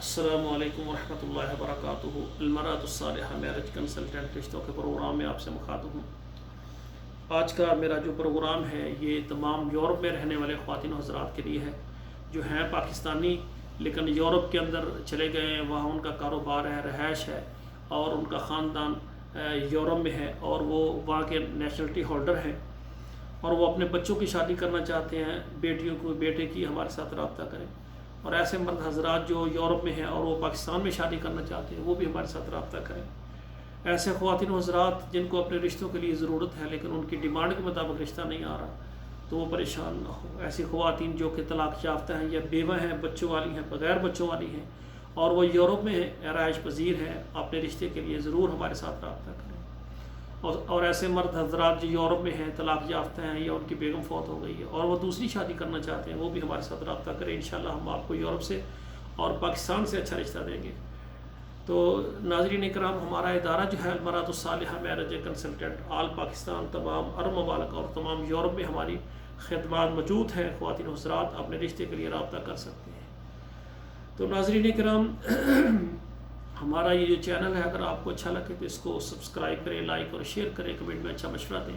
السلام علیکم ورحمۃ اللہ وبرکاتہ۔ المرأۃ الصالحہ میرج کنسلٹنٹ رشتوں کے پروگرام میں آپ سے مخاطب ہوں۔ آج کا میرا جو پروگرام ہے یہ تمام یورپ میں رہنے والے خواتین و حضرات کے لیے ہے جو ہیں پاکستانی لیکن یورپ کے اندر چلے گئے ہیں، وہاں ان کا کاروبار ہے، رہائش ہے اور ان کا خاندان یورپ میں ہے اور وہ وہاں کے نیشنلٹی ہولڈر ہیں اور وہ اپنے بچوں کی شادی کرنا چاہتے ہیں، بیٹیوں کو بیٹے کی ہمارے ساتھ رابطہ کریں، اور ایسے مرد حضرات جو یورپ میں ہیں اور وہ پاکستان میں شادی کرنا چاہتے ہیں وہ بھی ہمارے ساتھ رابطہ کریں۔ ایسے خواتین و حضرات جن کو اپنے رشتوں کے لیے ضرورت ہے لیکن ان کی ڈیمانڈ کے مطابق رشتہ نہیں آ رہا تو وہ پریشان نہ ہو۔ ایسی خواتین جو کہ طلاق یافتہ ہیں یا بیوہ ہیں، بچوں والی ہیں، بغیر بچوں والی ہیں اور وہ یورپ میں ہیں، رہائش پذیر ہیں، اپنے رشتے کے لیے ضرور ہمارے ساتھ رابطہ کریں۔ اور ایسے مرد حضرات جو یورپ میں ہیں، طلاق یافتہ ہیں یا ان کی بیگم فوت ہو گئی ہے اور وہ دوسری شادی کرنا چاہتے ہیں وہ بھی ہمارے ساتھ رابطہ کریں، انشاءاللہ ہم آپ کو یورپ سے اور پاکستان سے اچھا رشتہ دیں گے۔ تو ناظرین اکرام، ہمارا ادارہ جو ہے المرأۃ الصالحہ میرج کنسلٹنٹ آل پاکستان، تمام عرب ممالک اور تمام یورپ میں ہماری خدمات موجود ہیں۔ خواتین و حضرات اپنے رشتے کے لیے رابطہ کر سکتے ہیں۔ تو ناظرین اکرام، ہمارا یہ جو چینل ہے اگر آپ کو اچھا لگے تو اس کو سبسکرائب کریں، لائک اور شیئر کریں، کمنٹ میں اچھا مشورہ دیں۔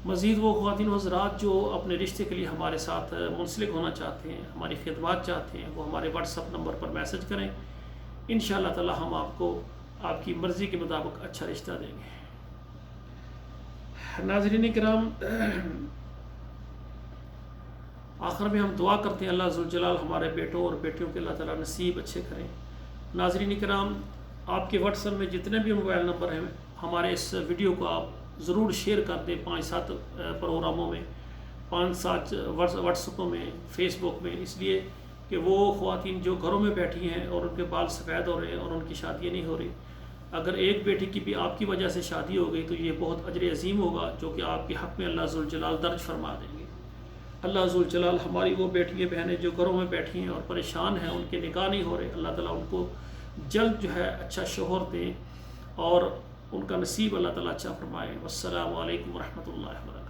مزید وہ خواتین و حضرات جو اپنے رشتے کے لیے ہمارے ساتھ منسلک ہونا چاہتے ہیں، ہماری خدمات چاہتے ہیں، وہ ہمارے واٹس ایپ نمبر پر میسج کریں، انشاءاللہ تعالی ہم آپ کو آپ کی مرضی کے مطابق اچھا رشتہ دیں گے۔ ناظرین کرام، آخر میں ہم دعا کرتے ہیں اللہ ذوالجلال ہمارے بیٹوں اور بیٹیوں کے اللہ تعالیٰ نصیب اچھے کریں۔ ناظرین کرام، آپ کے واٹس ایپ میں جتنے بھی موبائل نمبر ہیں ہمارے اس ویڈیو کو آپ ضرور شیئر کر دیں، 5-7 پروگراموں میں، 5-7 واٹس ایپوں میں، فیس بک میں، اس لیے کہ وہ خواتین جو گھروں میں بیٹھی ہیں اور ان کے بال سفید ہو رہے ہیں اور ان کی شادیاں نہیں ہو رہی، اگر ایک بیٹی کی بھی آپ کی وجہ سے شادی ہو گئی تو یہ بہت اجر عظیم ہوگا جو کہ آپ کے حق میں اللہ ذوالجلال درج فرما دیں گے۔ اللہ ذوالجلال ہماری وہ بیٹیاں بہنیں جو گھروں میں بیٹھی ہیں اور پریشان ہیں، ان کے نکاح نہیں ہو رہے، اللہ تعالیٰ ان کو جلد جو ہے اچھا شوہر دیں اور ان کا نصیب اللہ تعالیٰ اچھا فرمائے۔ والسلام علیکم ورحمۃ اللہ وبرکاتہ۔